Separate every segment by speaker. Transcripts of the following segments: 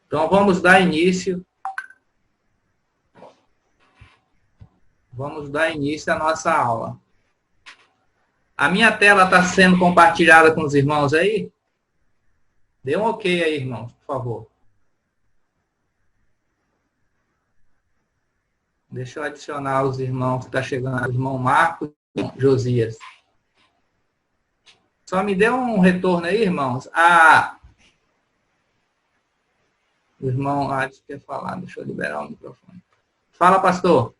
Speaker 1: Então, vamos dar início. Vamos dar início à nossa aula. A minha tela está sendo compartilhada com os irmãos aí? Dê um ok aí, irmãos, por favor. Deixa eu adicionar os irmãos que estão chegando. O irmão Marcos e Josias. Só me dê um retorno aí, irmãos. O irmão quer falar. Deixa eu liberar o microfone. Fala, pastor.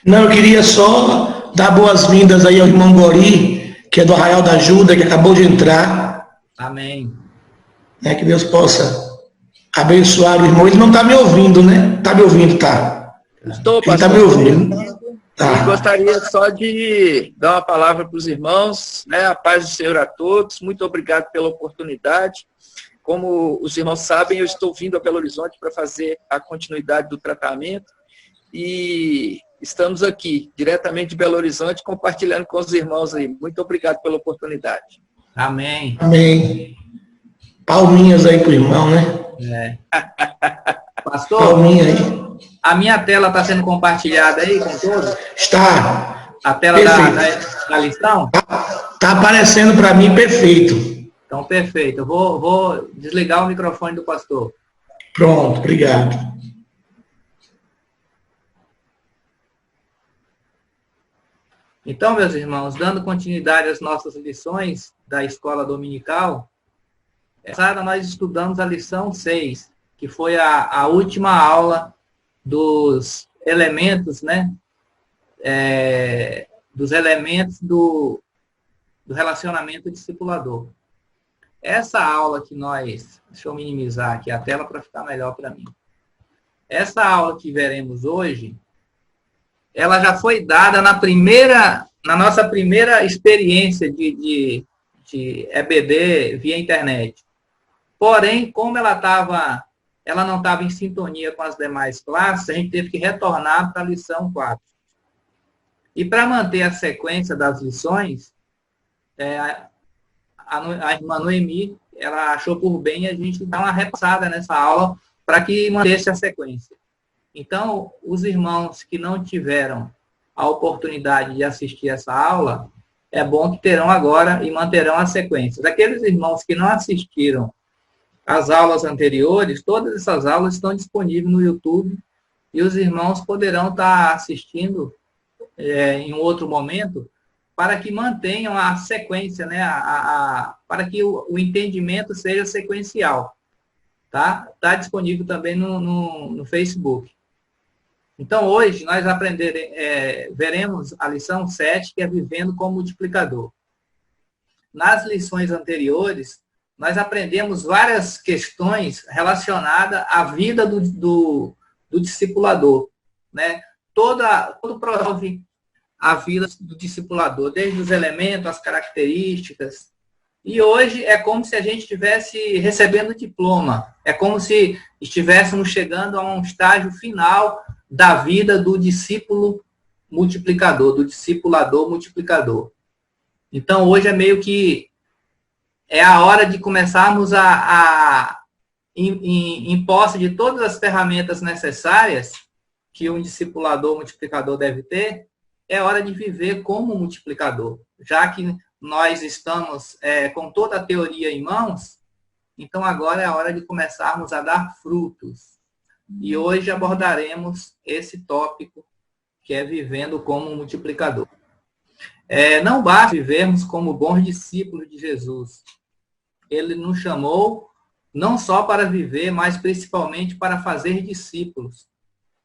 Speaker 2: Não, eu queria só dar boas-vindas aí ao irmão Gori, que é do Arraial da Ajuda, que acabou de entrar.
Speaker 1: Amém.
Speaker 2: Que Deus possa abençoar o irmão. Ele não está me ouvindo, né? Está me ouvindo, tá?
Speaker 3: Estou,
Speaker 2: pastor. Ele está me ouvindo. Tá.
Speaker 3: Gostaria só de dar uma palavra para os irmãos, né? A paz do Senhor a todos. Muito obrigado pela oportunidade. Como os irmãos sabem, eu estou vindo a Belo Horizonte para fazer a continuidade do tratamento e estamos aqui, diretamente de Belo Horizonte, compartilhando com os irmãos aí. Muito obrigado pela oportunidade.
Speaker 1: Amém.
Speaker 2: Amém. Palminhas aí pro irmão, né?
Speaker 1: Pastor,
Speaker 2: palminha aí.
Speaker 1: A minha tela está sendo compartilhada aí com todos?
Speaker 2: Está.
Speaker 1: A tela da lição?
Speaker 2: Está aparecendo para mim perfeito.
Speaker 1: Então, perfeito. Eu vou desligar o microfone do pastor.
Speaker 2: Pronto, obrigado.
Speaker 1: Então, meus irmãos, dando continuidade às nossas lições da escola dominical, nós estudamos a lição 6, que foi a última aula dos elementos, né? Dos elementos do relacionamento discipulador. Essa aula que deixa eu minimizar aqui a tela para ficar melhor para mim. Essa aula que veremos hoje, ela já foi dada na nossa primeira experiência de EBD via internet. Porém, como ela não estava em sintonia com as demais classes, a gente teve que retornar para a lição 4. E para manter a sequência das lições, a irmã Noemi, ela achou por bem a gente dar uma repassada nessa aula para que mantesse a sequência. Então, os irmãos que não tiveram a oportunidade de assistir essa aula, é bom que terão agora e manterão a sequência. Daqueles irmãos que não assistiram às aulas anteriores, todas essas aulas estão disponíveis no YouTube e os irmãos poderão estar assistindo em um outro momento para que mantenham a sequência, né? Para que o entendimento seja sequencial. Tá? Está disponível também no Facebook. Então, hoje, nós veremos a lição 7, que é Vivendo como Multiplicador. Nas lições anteriores, nós aprendemos várias questões relacionadas à vida do discipulador. Né? Todo prove a vida do discipulador, desde os elementos, as características. E hoje é como se a gente estivesse recebendo diploma. É como se estivéssemos chegando a um estágio final da vida do discípulo multiplicador, do discipulador multiplicador. Então, hoje é meio que a hora de começarmos em posse de todas as ferramentas necessárias que um discipulador multiplicador deve ter, é hora de viver como multiplicador. Já que nós estamos com toda a teoria em mãos, então agora é a hora de começarmos a dar frutos. E hoje abordaremos esse tópico, que é vivendo como multiplicador. Não basta vivermos como bons discípulos de Jesus. Ele nos chamou não só para viver, mas principalmente para fazer discípulos.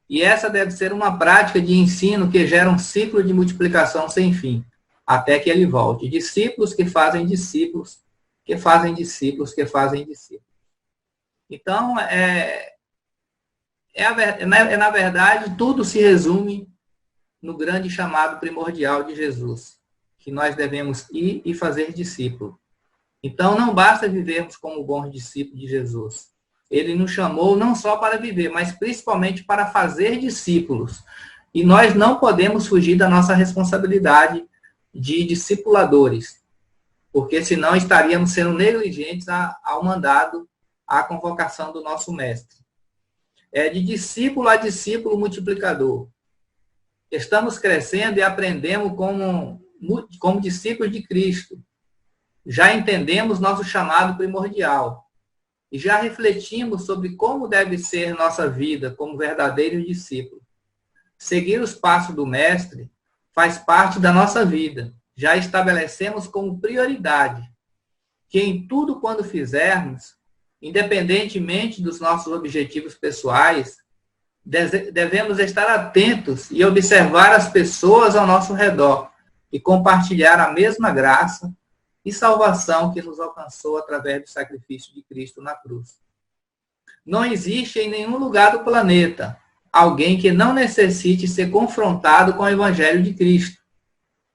Speaker 1: E essa deve ser uma prática de ensino que gera um ciclo de multiplicação sem fim, até que ele volte. Discípulos que fazem discípulos, que fazem discípulos, que fazem discípulos. Então, na verdade, tudo se resume no grande chamado primordial de Jesus, que nós devemos ir e fazer discípulo. Então, não basta vivermos como bons discípulos de Jesus. Ele nos chamou não só para viver, mas principalmente para fazer discípulos. E nós não podemos fugir da nossa responsabilidade de discipuladores, porque senão estaríamos sendo negligentes ao mandado, à convocação do nosso mestre. É de discípulo a discípulo multiplicador. Estamos crescendo e aprendemos como discípulos de Cristo. Já entendemos nosso chamado primordial e já refletimos sobre como deve ser nossa vida como verdadeiros discípulos. Seguir os passos do Mestre faz parte da nossa vida. Já estabelecemos como prioridade que em tudo quando fizermos, independentemente dos nossos objetivos pessoais, devemos estar atentos e observar as pessoas ao nosso redor e compartilhar a mesma graça e salvação que nos alcançou através do sacrifício de Cristo na cruz. Não existe em nenhum lugar do planeta alguém que não necessite ser confrontado com o Evangelho de Cristo.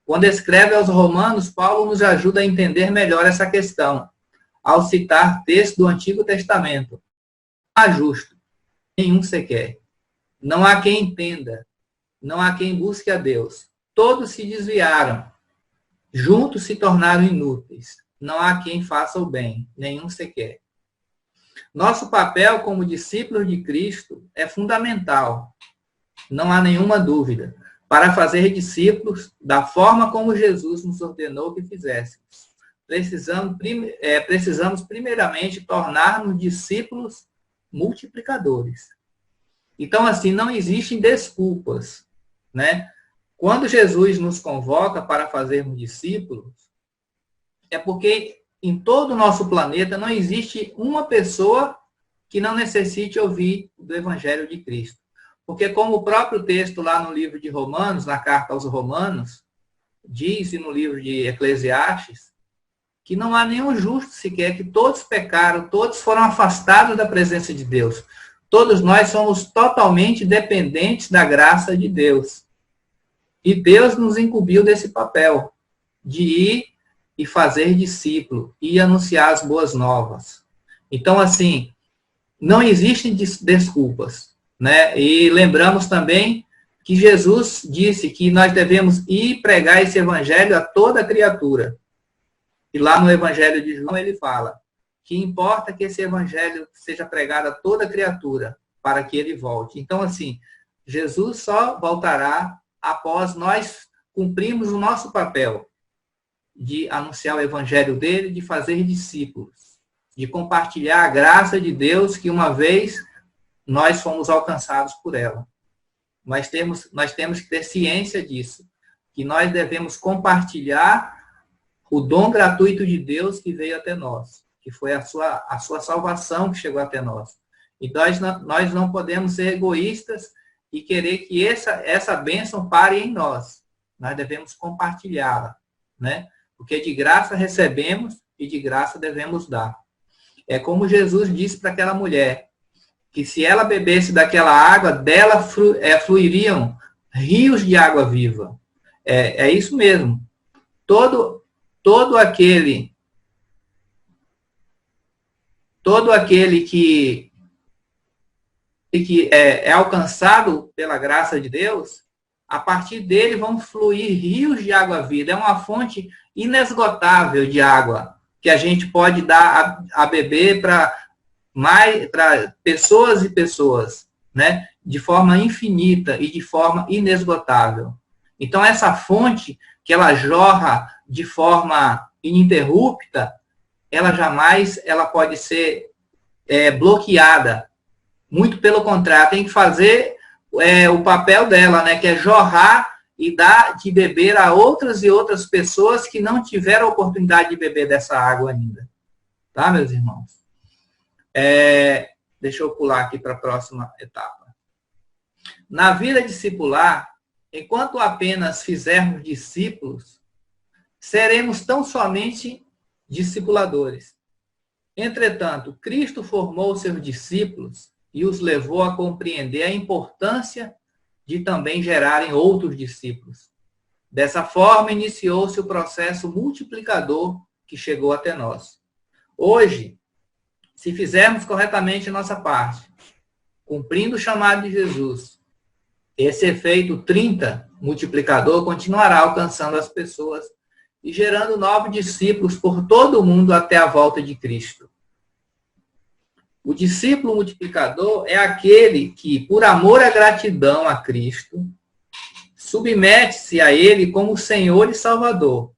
Speaker 1: Quando escreve aos Romanos, Paulo nos ajuda a entender melhor essa questão, ao citar texto do Antigo Testamento. Não há justo, nenhum sequer. Não há quem entenda, não há quem busque a Deus. Todos se desviaram, juntos se tornaram inúteis. Não há quem faça o bem, nenhum sequer. Nosso papel como discípulos de Cristo é fundamental, não há nenhuma dúvida, para fazer discípulos da forma como Jesus nos ordenou que fizéssemos. Precisamos primeiramente tornar-nos discípulos multiplicadores. Então, assim, não existem desculpas, né? Quando Jesus nos convoca para fazermos discípulos, é porque em todo o nosso planeta não existe uma pessoa que não necessite ouvir do Evangelho de Cristo. Porque como o próprio texto lá no livro de Romanos, na carta aos Romanos, diz, e no livro de Eclesiastes, que não há nenhum justo sequer, que todos pecaram, todos foram afastados da presença de Deus. Todos nós somos totalmente dependentes da graça de Deus. E Deus nos incumbiu desse papel, de ir e fazer discípulo, e anunciar as boas novas. Então, assim, não existem desculpas, né? E lembramos também que Jesus disse que nós devemos ir pregar esse evangelho a toda criatura. E lá no evangelho de João ele fala que importa que esse evangelho seja pregado a toda criatura para que ele volte. Então, assim, Jesus só voltará após nós cumprirmos o nosso papel de anunciar o evangelho dele, de fazer discípulos, de compartilhar a graça de Deus que uma vez nós fomos alcançados por ela. Nós temos que ter ciência disso, que nós devemos compartilhar o dom gratuito de Deus que veio até nós, que foi a sua salvação que chegou até nós. Então, nós não podemos ser egoístas e querer que essa bênção pare em nós. Nós devemos compartilhá-la, né? Porque de graça recebemos e de graça devemos dar. É como Jesus disse para aquela mulher, que se ela bebesse daquela água, dela fluiriam rios de água viva. É isso mesmo. Todo aquele que é alcançado pela graça de Deus, a partir dele vão fluir rios de água viva. É uma fonte inesgotável de água que a gente pode dar a beber para pessoas e pessoas, né? De forma infinita e de forma inesgotável. Então, essa fonte que ela jorra de forma ininterrupta, ela jamais pode ser bloqueada. Muito pelo contrário, tem que fazer o papel dela, né? Que é jorrar e dar de beber a outras e outras pessoas que não tiveram a oportunidade de beber dessa água ainda. Tá, meus irmãos? Deixa eu pular aqui para a próxima etapa. Na vida discipular, enquanto apenas fizermos discípulos, seremos tão somente discipuladores. Entretanto, Cristo formou seus discípulos e os levou a compreender a importância de também gerarem outros discípulos. Dessa forma, iniciou-se o processo multiplicador que chegou até nós. Hoje, se fizermos corretamente a nossa parte, cumprindo o chamado de Jesus, esse efeito 30 multiplicador continuará alcançando as pessoas e gerando novos discípulos por todo o mundo até a volta de Cristo. O discípulo multiplicador é aquele que, por amor à gratidão a Cristo, submete-se a Ele como Senhor e Salvador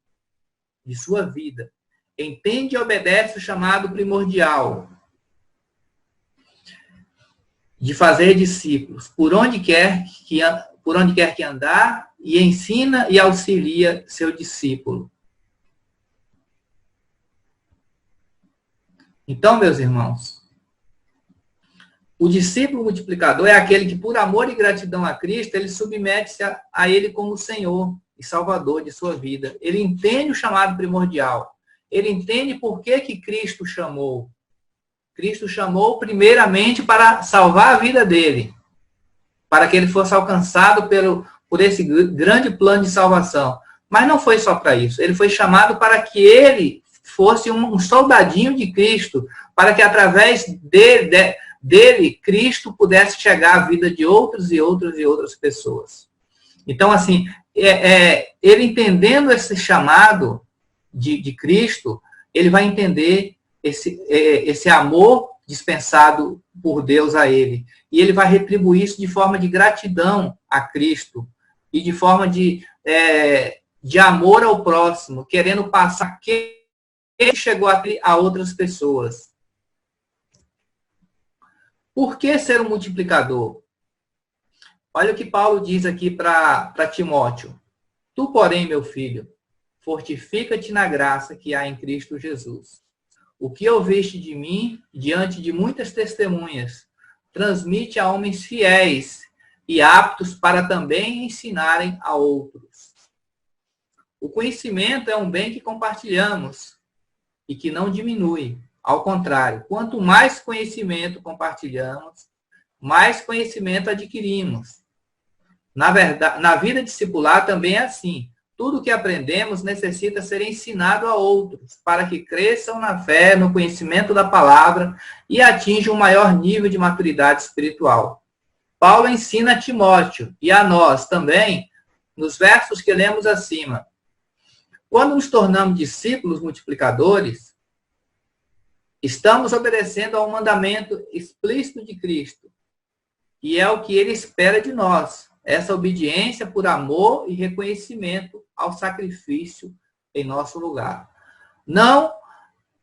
Speaker 1: de sua vida. Entende e obedece o chamado primordial de fazer discípulos por onde quer que andar e ensina e auxilia seu discípulo. Então, meus irmãos, o discípulo multiplicador é aquele que, por amor e gratidão a Cristo, ele submete-se a Ele como Senhor e Salvador de sua vida. Ele entende o chamado primordial. Ele entende por que Cristo chamou. Cristo chamou primeiramente para salvar a vida dele, para que ele fosse alcançado por esse grande plano de salvação. Mas não foi só para isso. Ele foi chamado para que ele fosse um soldadinho de Cristo, para que através dele, Cristo pudesse chegar à vida de outras e outras pessoas. Então, assim, ele entendendo esse chamado de Cristo, ele vai entender esse amor dispensado por Deus a ele. E ele vai retribuir isso de forma de gratidão a Cristo e de forma de amor ao próximo, querendo passar que ele chegou a outras pessoas. Por que ser um multiplicador? Olha o que Paulo diz aqui para Timóteo. Tu, porém, meu filho, fortifica-te na graça que há em Cristo Jesus. O que ouviste de mim, diante de muitas testemunhas, transmite a homens fiéis e aptos para também ensinarem a outros. O conhecimento é um bem que compartilhamos e que não diminui. Ao contrário, quanto mais conhecimento compartilhamos, mais conhecimento adquirimos. Na verdade, na vida discipular também é assim. Tudo o que aprendemos necessita ser ensinado a outros, para que cresçam na fé, no conhecimento da palavra e atinjam um maior nível de maturidade espiritual. Paulo ensina a Timóteo e a nós também, nos versos que lemos acima. Quando nos tornamos discípulos multiplicadores, estamos obedecendo ao mandamento explícito de Cristo, e é o que ele espera de nós. Essa obediência por amor e reconhecimento ao sacrifício em nosso lugar. Não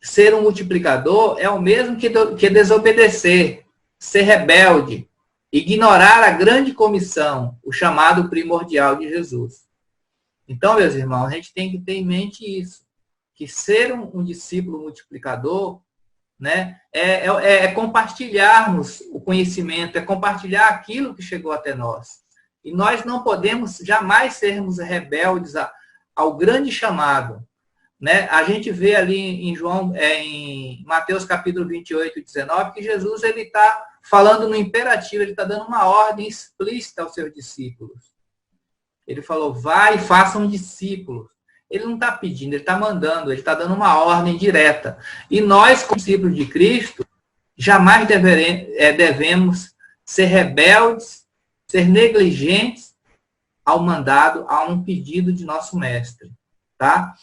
Speaker 1: ser um multiplicador é o mesmo que desobedecer, ser rebelde, ignorar a grande comissão, o chamado primordial de Jesus. Então, meus irmãos, a gente tem que ter em mente isso, que ser um discípulo multiplicador, né, é compartilharmos o conhecimento, é compartilhar aquilo que chegou até nós. E nós não podemos jamais sermos rebeldes ao grande chamado. Né? A gente vê ali em Mateus capítulo 28, 19, que Jesus está falando no imperativo, ele está dando uma ordem explícita aos seus discípulos. Ele falou, vai e façam discípulos. Ele não está pedindo, ele está mandando, ele está dando uma ordem direta. E nós, como discípulos de Cristo, jamais devemos ser rebeldes, ser negligentes ao mandado, a um pedido de nosso mestre. Tá?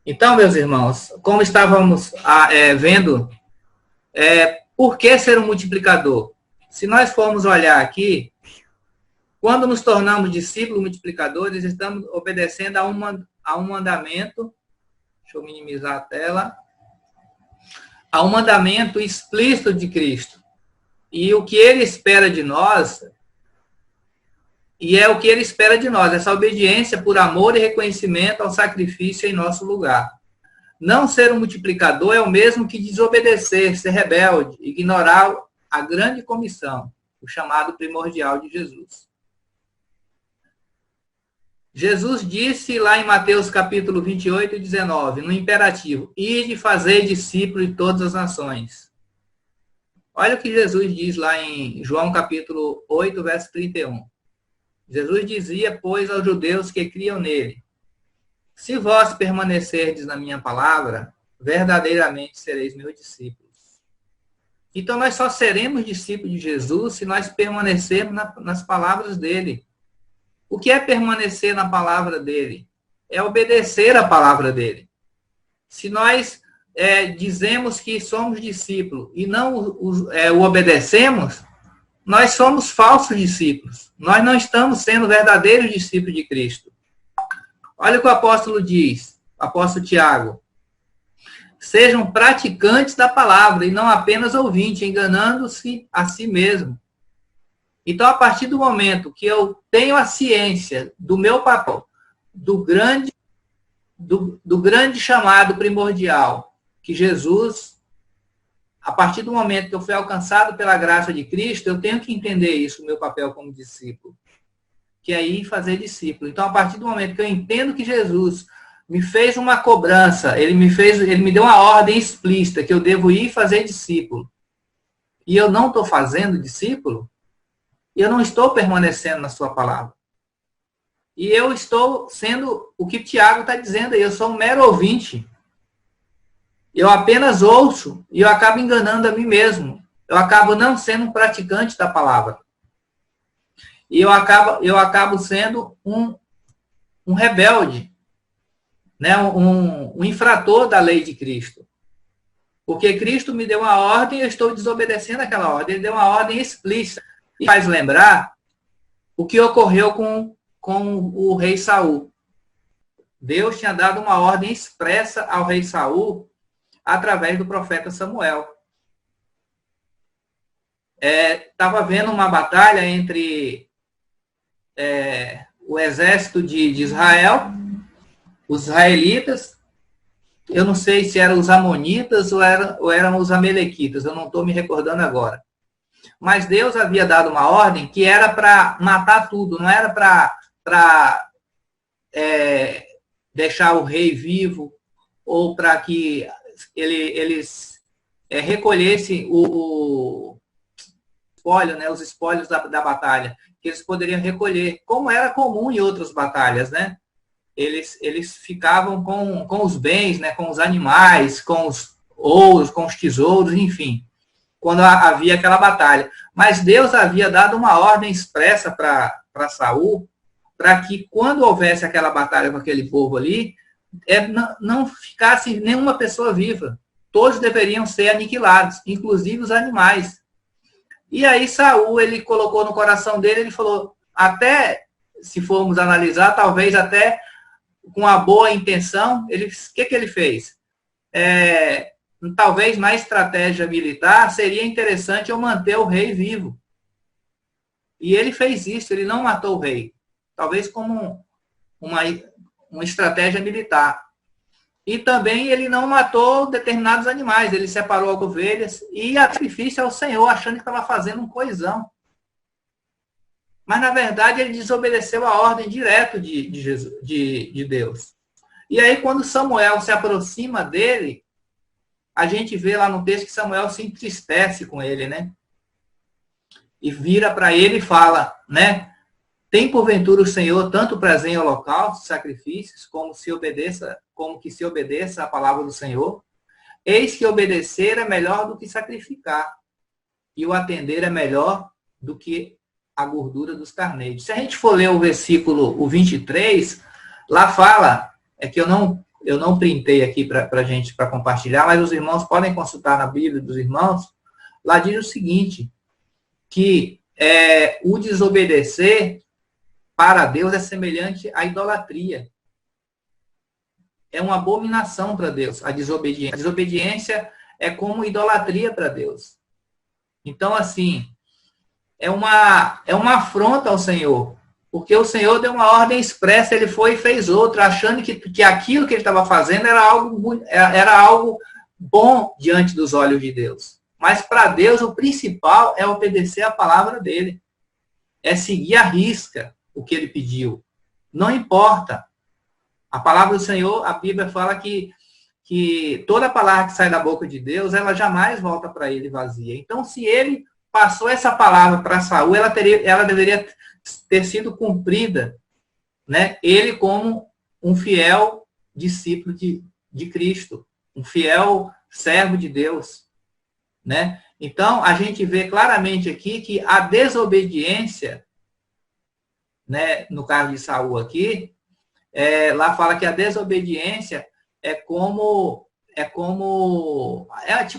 Speaker 1: Então, meus irmãos, como estávamos vendo, por que ser um multiplicador? Se nós formos olhar aqui, quando nos tornamos discípulos multiplicadores, estamos obedecendo a um mandamento, deixa eu minimizar a tela, a um mandamento explícito de Cristo. E o que ele espera de nós, essa obediência por amor e reconhecimento ao sacrifício em nosso lugar. Não ser um multiplicador é o mesmo que desobedecer, ser rebelde, ignorar a grande comissão, o chamado primordial de Jesus. Jesus disse lá em Mateus capítulo 28, 19, no imperativo, ide fazer discípulos de todas as nações. Olha o que Jesus diz lá em João capítulo 8, verso 31. Jesus dizia, pois, aos judeus que criam nele, se vós permanecerdes na minha palavra, verdadeiramente sereis meus discípulos. Então, nós só seremos discípulos de Jesus se nós permanecermos nas palavras dele. O que é permanecer na palavra dele? É obedecer a palavra dele. Se nós dizemos que somos discípulos e não o obedecemos, nós somos falsos discípulos. Nós não estamos sendo verdadeiros discípulos de Cristo. Olha o que o apóstolo diz, o apóstolo Tiago. Sejam praticantes da palavra e não apenas ouvintes, enganando-se a si mesmo. Então, a partir do momento que eu tenho a ciência do meu papel, do grande chamado primordial, que Jesus, a partir do momento que eu fui alcançado pela graça de Cristo, eu tenho que entender isso, o meu papel como discípulo, que é ir fazer discípulo. Então, a partir do momento que eu entendo que Jesus me fez uma cobrança, ele me deu uma ordem explícita que eu devo ir fazer discípulo, e eu não estou fazendo discípulo, e eu não estou permanecendo na sua palavra. E eu estou sendo o que Tiago está dizendo aí, eu sou um mero ouvinte. Eu apenas ouço e eu acabo enganando a mim mesmo. Eu acabo não sendo um praticante da palavra. E eu acabo sendo um rebelde, né? um infrator da lei de Cristo. Porque Cristo me deu uma ordem e eu estou desobedecendo aquela ordem. Ele deu uma ordem explícita. E faz lembrar o que ocorreu com o rei Saul. Deus tinha dado uma ordem expressa ao rei Saul através do profeta Samuel. Estava havendo uma batalha entre o exército de Israel, os israelitas, eu não sei se eram os amonitas ou eram os amalequitas, eu não estou me recordando agora. Mas Deus havia dado uma ordem que era para matar tudo, não era para deixar o rei vivo ou para que eles recolhessem o espólio, né, os espólios da batalha, que eles poderiam recolher, como era comum em outras batalhas, né? Eles ficavam com os bens, né, com os animais, com os ouros, com os tesouros, enfim, quando havia aquela batalha. Mas Deus havia dado uma ordem expressa para Saul, para que quando houvesse aquela batalha com aquele povo ali, não ficasse nenhuma pessoa viva. Todos deveriam ser aniquilados, inclusive os animais. E aí Saul, ele colocou no coração dele, ele falou, até, se formos analisar, talvez até com uma boa intenção, o que ele fez? Talvez na estratégia militar, seria interessante eu manter o rei vivo. E ele fez isso, ele não matou o rei. Talvez como uma estratégia militar. E também ele não matou determinados animais, ele separou as ovelhas e a sacrifício ao Senhor, achando que estava fazendo um coisão. Mas, na verdade, ele desobedeceu a ordem direta de Deus. E aí, quando Samuel se aproxima dele, a gente vê lá no texto que Samuel se entristece com ele, né? E vira para ele e fala, né? Tem porventura o Senhor tanto prazer em holocaustos, sacrifícios, como que se obedeça à palavra do Senhor? Eis que obedecer é melhor do que sacrificar, e o atender é melhor do que a gordura dos carneiros. Se a gente for ler o versículo 23, lá fala, que eu não printei aqui para compartilhar, mas os irmãos podem consultar na Bíblia dos irmãos, lá diz o seguinte, que o desobedecer para Deus é semelhante à idolatria. É uma abominação para Deus, a desobediência. A desobediência é como idolatria para Deus. Então, assim, é uma afronta ao Senhor. Porque o Senhor deu uma ordem expressa, ele foi e fez outra, achando que aquilo que ele estava fazendo era algo bom diante dos olhos de Deus. Mas para Deus, o principal é obedecer a palavra dele. É seguir à risca o que ele pediu. Não importa. A palavra do Senhor, a Bíblia fala que toda palavra que sai da boca de Deus, ela jamais volta para ele vazia. Então, se ele passou essa palavra para Saul, ela deveria ter sido cumprida, né? Ele como um fiel discípulo de Cristo, um fiel servo de Deus, né? Então, a gente vê claramente aqui que a desobediência, né, no caso de Saul aqui, lá fala que a desobediência é tipo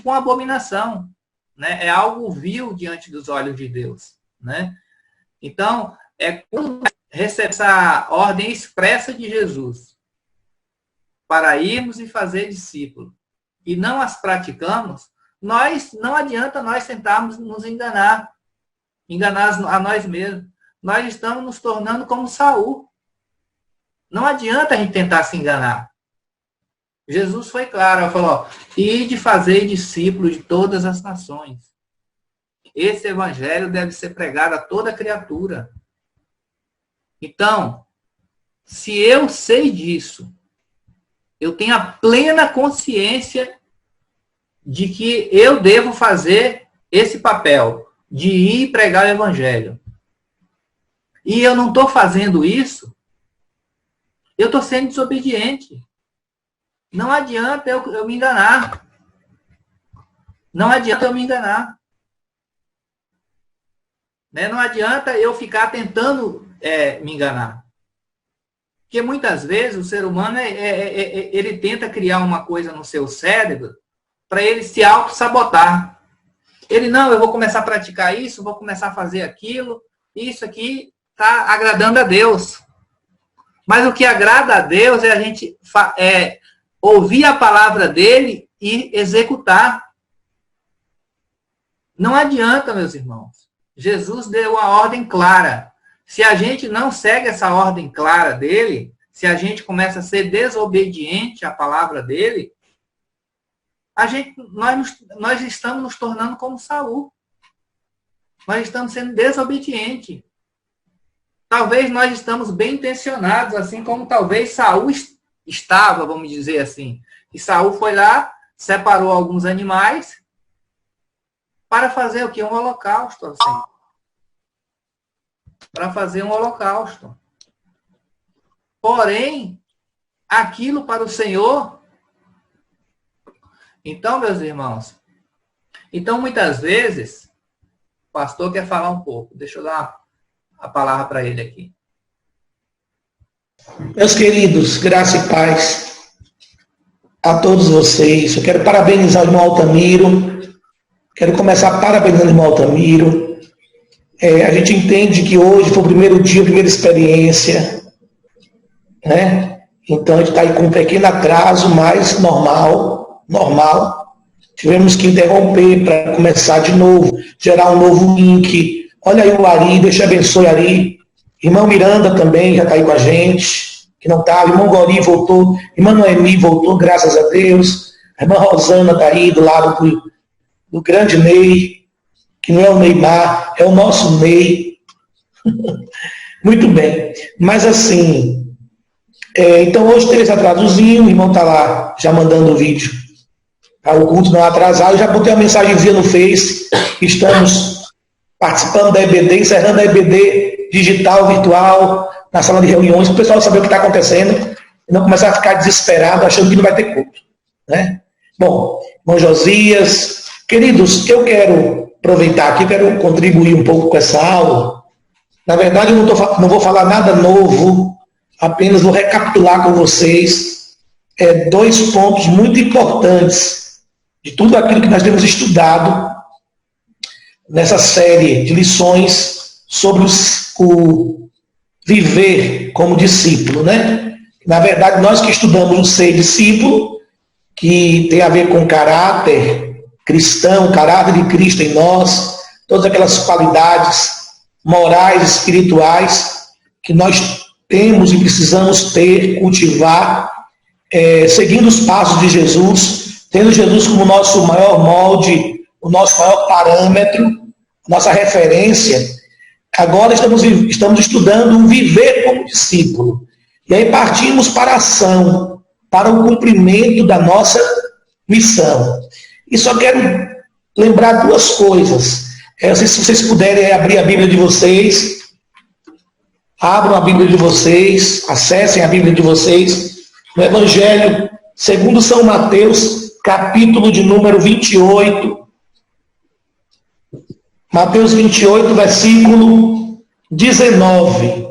Speaker 1: uma abominação, né? É algo vil diante dos olhos de Deus, né? Então, quando recebe essa ordem expressa de Jesus para irmos e fazer discípulo, e não as praticamos, não adianta nós tentarmos nos enganar a nós mesmos. Nós estamos nos tornando como Saul. Não adianta a gente tentar se enganar. Jesus foi claro, ele falou, ide fazer discípulos de todas as nações. Esse evangelho deve ser pregado a toda criatura. Então, se eu sei disso, eu tenho a plena consciência de que eu devo fazer esse papel, de ir pregar o evangelho. E eu não estou fazendo isso, eu estou sendo desobediente. Não adianta eu me enganar. Não adianta eu me enganar. Né? Não adianta eu ficar tentando me enganar. Porque muitas vezes o ser humano ele tenta criar uma coisa no seu cérebro para ele se auto-sabotar. Ele, não, eu vou começar a praticar isso, vou começar a fazer aquilo, isso aqui está agradando a Deus. Mas o que agrada a Deus é a gente ouvir a palavra dele e executar. Não adianta, meus irmãos. Jesus deu uma ordem clara. Se a gente não segue essa ordem clara dele, se a gente começa a ser desobediente à palavra dele, nós estamos nos tornando como Saul. Nós estamos sendo desobedientes. Talvez nós estamos bem intencionados, assim como talvez Saul estava, vamos dizer assim. E Saul foi lá, separou alguns animais para fazer o quê? Um holocausto, assim. Para fazer um holocausto. Porém, aquilo para o Senhor. Então, meus irmãos, muitas vezes, o pastor quer falar um pouco. Deixa eu dar a palavra para ele aqui.
Speaker 2: Meus queridos, graça e paz a todos vocês. Eu quero parabenizar o irmão Altamiro. Quero começar parabenizando o irmão Altamiro. A gente entende que hoje foi o primeiro dia, a primeira experiência, né? Então a gente está aí com um pequeno atraso, mas normal. Tivemos que interromper para começar de novo, gerar um novo link. Olha aí o Ari, Deus te abençoe, Ari. Irmão Miranda também já está aí com a gente, que não estava. Irmão Gori voltou, irmã Noemi voltou, graças a Deus. A irmã Rosana está aí do lado do grande Ney, que não é o Neymar, é o nosso Ney. Muito bem. Mas assim, então hoje teve esse atrasozinho, o irmão está lá já mandando o vídeo para o culto não atrasar. Eu já botei uma mensagenzinha no Face, estamos participando da EBD, encerrando a EBD digital, virtual, na sala de reuniões, para o pessoal saber o que está acontecendo e não começar a ficar desesperado achando que não vai ter culto. Né? Bom, irmão Josias, queridos, eu quero aproveitar aqui, quero contribuir um pouco com essa aula. Na verdade, eu não vou falar nada novo, apenas vou recapitular com vocês 2 pontos muito importantes de tudo aquilo que nós temos estudado nessa série de lições sobre o viver como discípulo, né? Na verdade, nós que estudamos o ser discípulo, que tem a ver com caráter cristão, caráter de Cristo em nós, todas aquelas qualidades morais, espirituais, que nós temos e precisamos ter, cultivar, seguindo os passos de Jesus, tendo Jesus como nosso maior molde, o nosso maior parâmetro, nossa referência. Agora estamos estudando o viver como discípulo. E aí partimos para a ação, para o cumprimento da nossa missão. E só quero lembrar 2 coisas. Se vocês puderem abrir a Bíblia de vocês, abram a Bíblia de vocês, acessem a Bíblia de vocês, no Evangelho segundo São Mateus, capítulo de número 28. Mateus 28, versículo 19.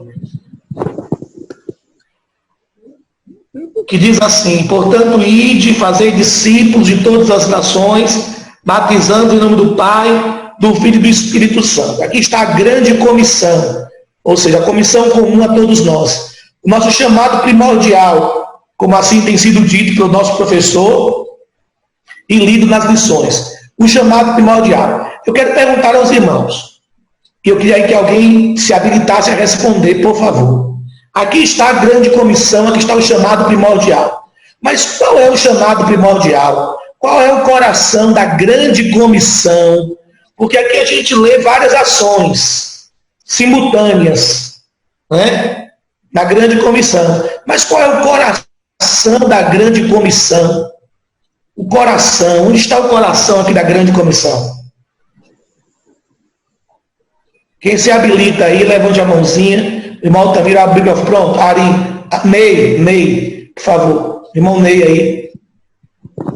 Speaker 2: Que diz assim: portanto, ide, fazei discípulos de todas as nações, batizando em nome do Pai, do Filho e do Espírito Santo. Aqui está a grande comissão, ou seja, a comissão comum a todos nós. O nosso chamado primordial, como assim tem sido dito pelo nosso professor e lido nas lições. O chamado primordial. Eu quero perguntar aos irmãos, e eu queria que alguém se habilitasse a responder, por favor. Aqui está a grande comissão, aqui está o chamado primordial. Mas qual é o chamado primordial? Qual é o coração da grande comissão? Porque aqui a gente lê várias ações simultâneas, né? Na grande comissão. Mas qual é o coração da grande comissão? O coração, onde está o coração aqui da grande comissão? Quem se habilita aí, levante a mãozinha. Irmão Altamiro, a Bíblia, pronto. Ari, Ney, por favor. Irmão Ney aí.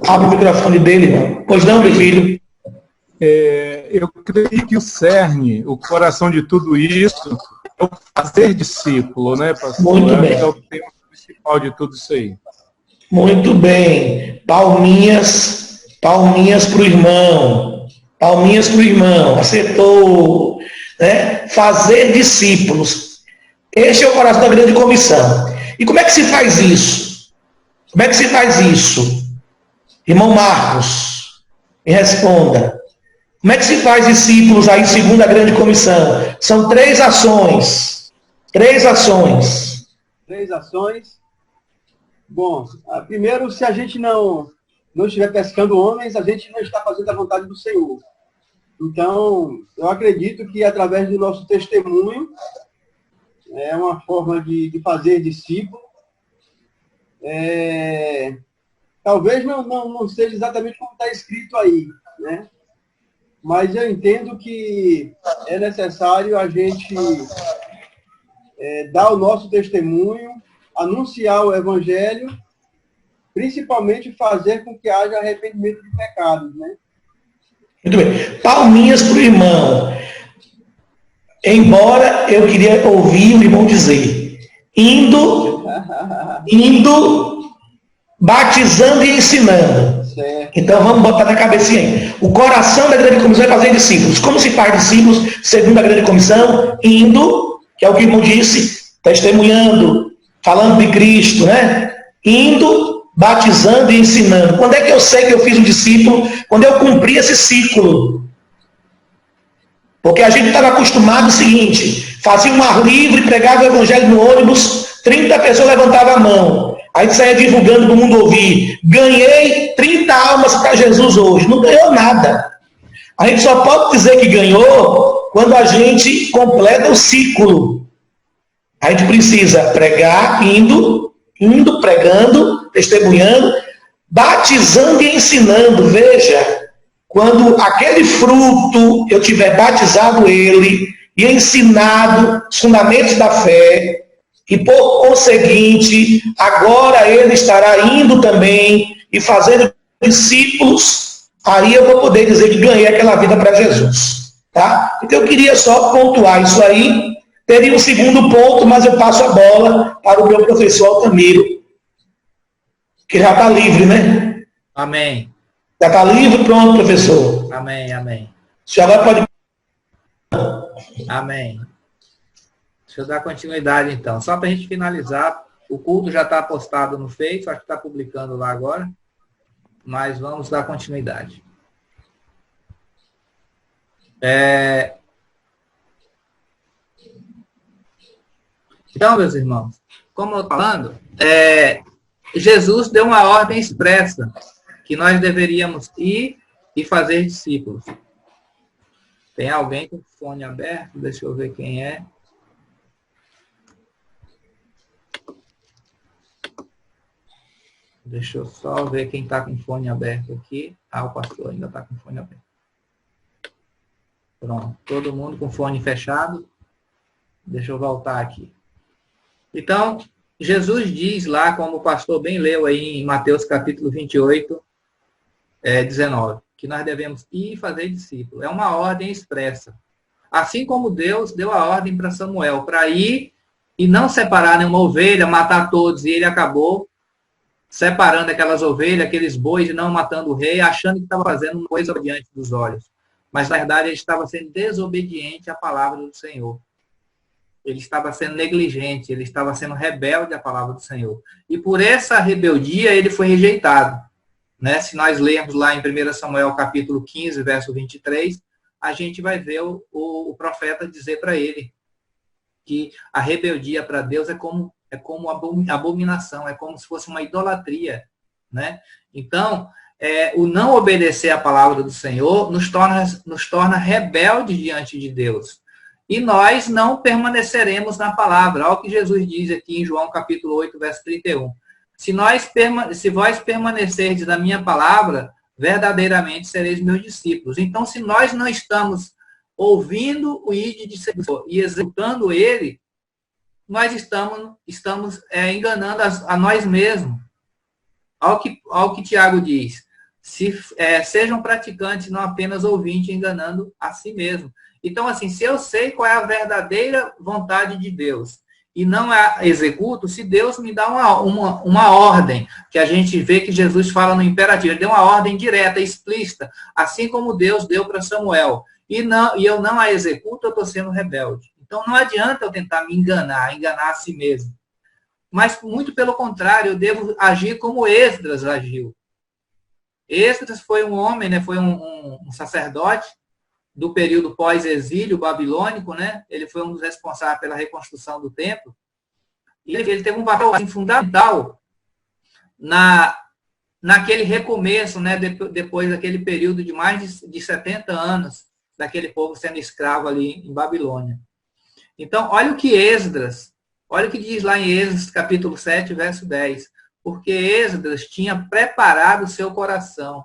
Speaker 2: Abre o microfone dele, irmão. Pois não, meu filho?
Speaker 4: Eu creio que o cerne, o coração de tudo isso, é o fazer discípulo, né, pastor?
Speaker 2: Muito bem.
Speaker 4: É o tema principal de tudo isso aí.
Speaker 2: Muito bem. Palminhas para o irmão. Palminhas para o irmão. Acertou. Né? Fazer discípulos. Este é o coração da grande comissão. E como é que se faz isso? Como é que se faz isso? Irmão Marcos, me responda. Como é que se faz discípulos aí segundo a grande comissão? São 3 ações. 3 ações.
Speaker 5: 3 ações. Bom, primeiro, se a gente não estiver pescando homens, a gente não está fazendo a vontade do Senhor. Então, eu acredito que através do nosso testemunho, é uma forma de fazer discípulo. Talvez não seja exatamente como está escrito aí, né? Mas eu entendo que é necessário a gente dar o nosso testemunho, anunciar o Evangelho, principalmente fazer com que haja arrependimento de pecados, né?
Speaker 2: Muito bem. Palminhas para o irmão. Embora eu queria ouvir o irmão dizer, indo, batizando e ensinando.
Speaker 5: Certo.
Speaker 2: Então vamos botar na cabecinha aí. O coração da grande comissão é fazer discípulos. Como se faz discípulos segundo a grande comissão? Indo, que é o que o irmão disse, testemunhando, falando de Cristo, né? Indo, batizando e ensinando. Quando é que eu sei que eu fiz um discípulo? Quando eu cumpri esse ciclo. Porque a gente estava acostumado ao seguinte, fazia um ar livre, pregava o evangelho no ônibus, 30 pessoas levantavam a mão. Aí saia divulgando para o mundo ouvir. Ganhei 30 almas para Jesus hoje. Não ganhou nada. A gente só pode dizer que ganhou quando a gente completa o ciclo. A gente precisa pregar, indo, pregando, testemunhando, batizando e ensinando. Veja, quando aquele fruto eu tiver batizado ele e ensinado os fundamentos da fé, e por conseguinte, agora ele estará indo também e fazendo discípulos, aí eu vou poder dizer que ganhei aquela vida para Jesus. Tá? Então eu queria só pontuar isso aí. Teria um segundo ponto, mas eu passo a bola para o meu professor Altamiro, que já está livre, né?
Speaker 1: Amém.
Speaker 2: Já está livre? Pronto, professor.
Speaker 1: Amém, amém.
Speaker 2: O senhor agora pode...
Speaker 1: Amém. Deixa eu dar continuidade, então. Só para a gente finalizar, o culto já está postado no Face, acho que está publicando lá agora, mas vamos dar continuidade. Então, meus irmãos, como eu estou falando, Jesus deu uma ordem expressa que nós deveríamos ir e fazer discípulos. Tem alguém com o fone aberto? Deixa eu ver quem é. Deixa eu só ver quem está com o fone aberto aqui. Ah, o pastor ainda está com o fone aberto. Pronto, todo mundo com o fone fechado. Deixa eu voltar aqui. Então, Jesus diz lá, como o pastor bem leu aí em Mateus capítulo 28, 19. que nós devemos ir e fazer discípulo. É uma ordem expressa. Assim como Deus deu a ordem para Samuel, para ir e não separar nenhuma ovelha, matar todos, e ele acabou separando aquelas ovelhas, aqueles bois, e não matando o rei, achando que estava fazendo uma coisa diante dos olhos. Mas, na verdade, ele estava sendo desobediente à palavra do Senhor. Ele estava sendo negligente, ele estava sendo rebelde à palavra do Senhor. E por essa rebeldia, ele foi rejeitado. Né? Se nós lermos lá em 1 Samuel, capítulo 15, verso 23, a gente vai ver o profeta dizer para ele que a rebeldia para Deus é como abominação, é como se fosse uma idolatria. Né? Então, o não obedecer à palavra do Senhor nos torna rebeldes diante de Deus. E nós não permaneceremos na palavra. Olha o que Jesus diz aqui em João capítulo 8, verso 31. Se vós permanecerdes na minha palavra, verdadeiramente sereis meus discípulos. Então, se nós não estamos ouvindo o ide de Senhor e executando ele, nós estamos enganando a nós mesmos. Olha o que Tiago diz. Sejam praticantes, não apenas ouvintes, enganando a si mesmo. Então, assim, se eu sei qual é a verdadeira vontade de Deus e não a executo, se Deus me dá uma ordem, que a gente vê que Jesus fala no imperativo, ele deu uma ordem direta, explícita, assim como Deus deu para Samuel, e eu não a executo, eu estou sendo rebelde. Então, não adianta eu tentar me enganar a si mesmo. Mas, muito pelo contrário, eu devo agir como Esdras agiu. Esdras foi um homem, né, foi um sacerdote, do período pós-exílio babilônico, né? Ele foi um dos responsáveis pela reconstrução do templo. E ele teve um papel assim, fundamental naquele recomeço, né? Depois daquele período de mais de 70 anos daquele povo sendo escravo ali em Babilônia. Então, olha o que diz lá em Êxodo, capítulo 7, verso 10. Porque Esdras tinha preparado o seu coração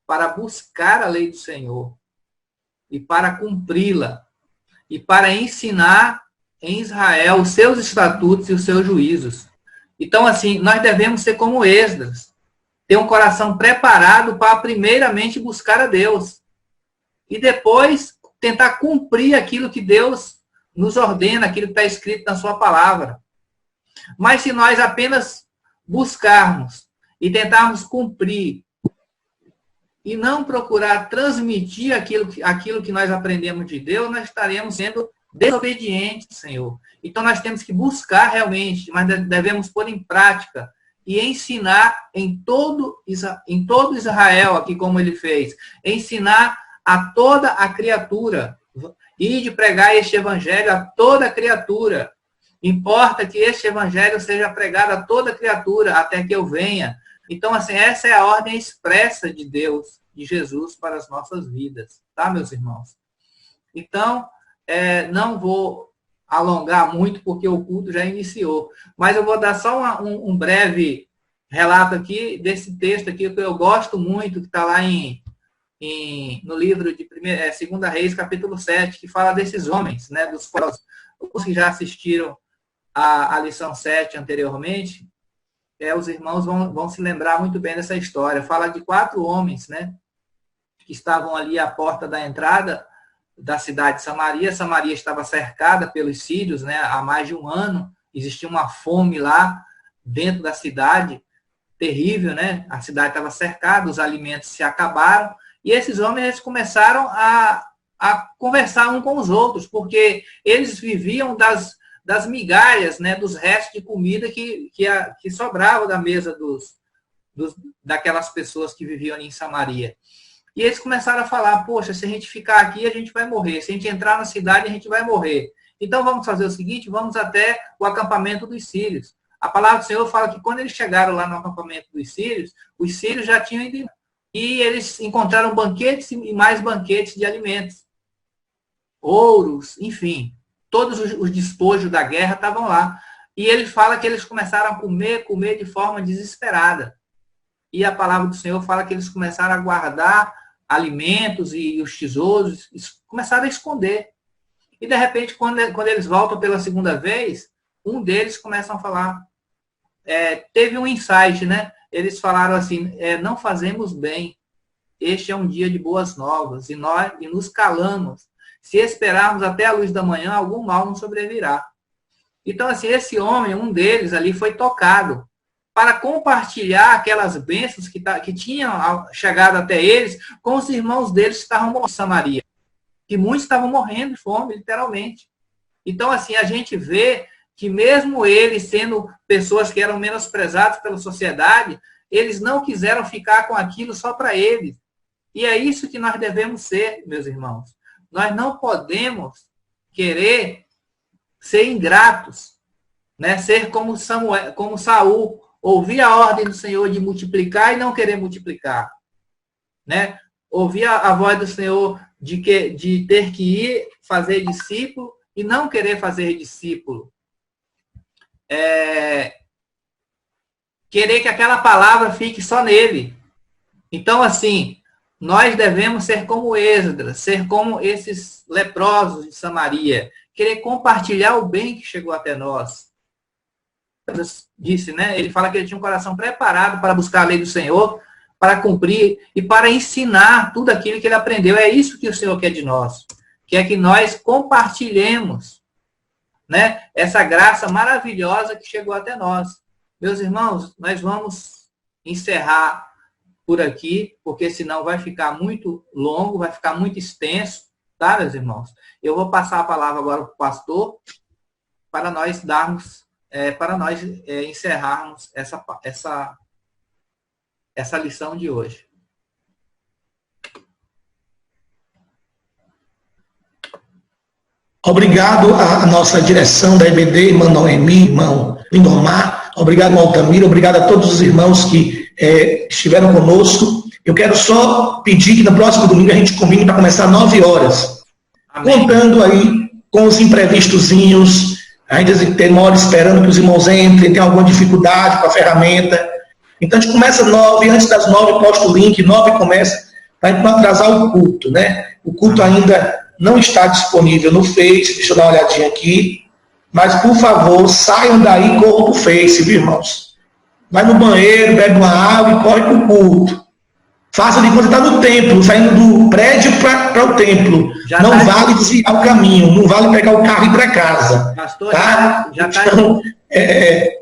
Speaker 1: para buscar a lei do Senhor e para cumpri-la, e para ensinar em Israel os seus estatutos e os seus juízos. Então, assim, nós devemos ser como Esdras, ter um coração preparado para, primeiramente, buscar a Deus, e depois tentar cumprir aquilo que Deus nos ordena, aquilo que está escrito na sua palavra. Mas se nós apenas buscarmos e tentarmos cumprir, e não procurar transmitir aquilo que nós aprendemos de Deus, nós estaremos sendo desobedientes, Senhor. Então, nós temos que buscar realmente, mas devemos pôr em prática e ensinar em todo Israel, aqui como ele fez, ensinar a toda a criatura, e de pregar este evangelho a toda criatura. Importa que este evangelho seja pregado a toda criatura, até que eu venha. Então, assim, essa é a ordem expressa de Deus, de Jesus, para as nossas vidas. Tá, meus irmãos? Então, não vou alongar muito, porque o culto já iniciou. Mas eu vou dar só um breve relato aqui desse texto aqui, que eu gosto muito, que está lá no livro de 2 Reis, capítulo 7, que fala desses homens, né, os que já assistiram a lição 7 anteriormente, os irmãos vão se lembrar muito bem dessa história. Fala de 4 homens, né, que estavam ali à porta da entrada da cidade de Samaria. Samaria estava cercada pelos sírios, né, há mais de um ano. Existia uma fome lá dentro da cidade, terrível, né? A cidade estava cercada, os alimentos se acabaram. E esses homens eles começaram a conversar uns com os outros, porque eles viviam das migalhas, né, dos restos de comida que sobrava da mesa daquelas pessoas que viviam ali em Samaria. E eles começaram a falar, poxa, se a gente ficar aqui, a gente vai morrer. Se a gente entrar na cidade, a gente vai morrer. Então, vamos fazer o seguinte, vamos até o acampamento dos sírios. A palavra do Senhor fala que quando eles chegaram lá no acampamento dos sírios, os sírios já tinham ido, e eles encontraram banquetes e mais banquetes de alimentos. Ouros, enfim. Todos os despojos da guerra estavam lá. E ele fala que eles começaram a comer de forma desesperada. E a palavra do Senhor fala que eles começaram a guardar alimentos e os tesouros, começaram a esconder. E, de repente, quando eles voltam pela segunda vez, um deles começa a falar. Teve um insight, né? Eles falaram assim, não fazemos bem este é um dia de boas novas, e nos calamos. Se esperarmos até a luz da manhã, algum mal não sobrevirá. Então, assim, esse homem, um deles ali, foi tocado para compartilhar aquelas bênçãos que tinham chegado até eles com os irmãos deles que estavam morrendo em Samaria. Que muitos estavam morrendo de fome, literalmente. Então, assim, a gente vê que mesmo eles, sendo pessoas que eram menosprezadas pela sociedade, eles não quiseram ficar com aquilo só para eles. E é isso que nós devemos ser, meus irmãos. Nós não podemos querer ser ingratos, né? Ser como Saul, ouvir a ordem do Senhor de multiplicar e não querer multiplicar, né? Ouvir a voz do Senhor de ter que ir fazer discípulo e não querer fazer discípulo. Querer que aquela palavra fique só nele. Então, assim, nós devemos ser como Esdras, ser como esses leprosos de Samaria, querer compartilhar o bem que chegou até nós. Disse, né? Ele fala que ele tinha um coração preparado para buscar a lei do Senhor, para cumprir e para ensinar tudo aquilo que ele aprendeu. É isso que o Senhor quer de nós. Quer que nós compartilhemos, né, essa graça maravilhosa que chegou até nós. Meus irmãos, nós vamos encerrar por aqui, porque senão vai ficar muito longo, vai ficar muito extenso, tá, meus irmãos? Eu vou passar a palavra agora para o pastor, para nós darmos, encerrarmos essa lição de hoje.
Speaker 2: Obrigado à nossa direção da EBD, irmã Noemi, irmão Lindomar, obrigado, irmão Altamiro, obrigado a todos os irmãos que estiveram conosco. Eu quero só pedir que no próximo domingo a gente combine para começar às 9 horas. Amém. Contando aí com os imprevistozinhos, ainda demora esperando que os irmãos entrem, tem alguma dificuldade com a ferramenta. Então a gente começa às 9, antes das 9 posta o link, 9 começa, para a gente não atrasar o culto, né? O culto ainda não está disponível no Face, deixa eu dar uma olhadinha aqui, mas por favor, saiam daí e corram para o Face, viu, irmãos? Vai no banheiro, bebe uma água e corre para o culto. Faça de conta que está no templo, saindo do prédio para o templo. Não vale desviar o caminho, não vale pegar o carro e ir para casa.
Speaker 1: Pastor,
Speaker 2: tá?
Speaker 1: já tá
Speaker 2: então,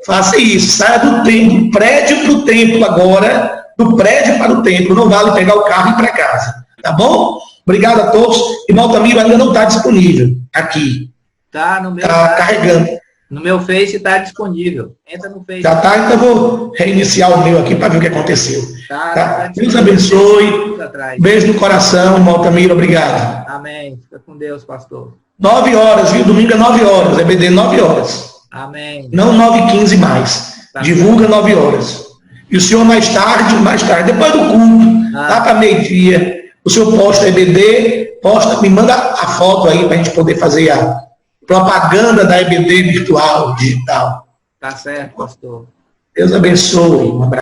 Speaker 2: faça isso, saia do prédio para o templo agora, do prédio para o templo, não vale pegar o carro e ir para casa. Tá bom? Obrigado a todos. Irmão Altamiro ainda não está disponível aqui.
Speaker 1: Tá no meu.
Speaker 2: Está carregando.
Speaker 1: No meu Face está disponível. Entra no Face.
Speaker 2: Já está, então eu vou reiniciar o meu aqui para ver o que aconteceu.
Speaker 1: Tá?
Speaker 2: Deus abençoe. Beijo no coração, irmão Altamiro. Obrigado.
Speaker 1: Amém. Fica com Deus, pastor.
Speaker 2: 9 horas, viu? Domingo é 9 horas. EBD 9 horas.
Speaker 1: Amém.
Speaker 2: Não 9h15 mais.
Speaker 1: Tá.
Speaker 2: Divulga 9 horas. E o senhor mais tarde, depois do culto, lá para meio-dia, o senhor posta EBD, me manda a foto aí para a gente poder fazer a propaganda da EBD virtual, digital.
Speaker 1: Tá certo, pastor.
Speaker 2: Deus abençoe. Um abraço.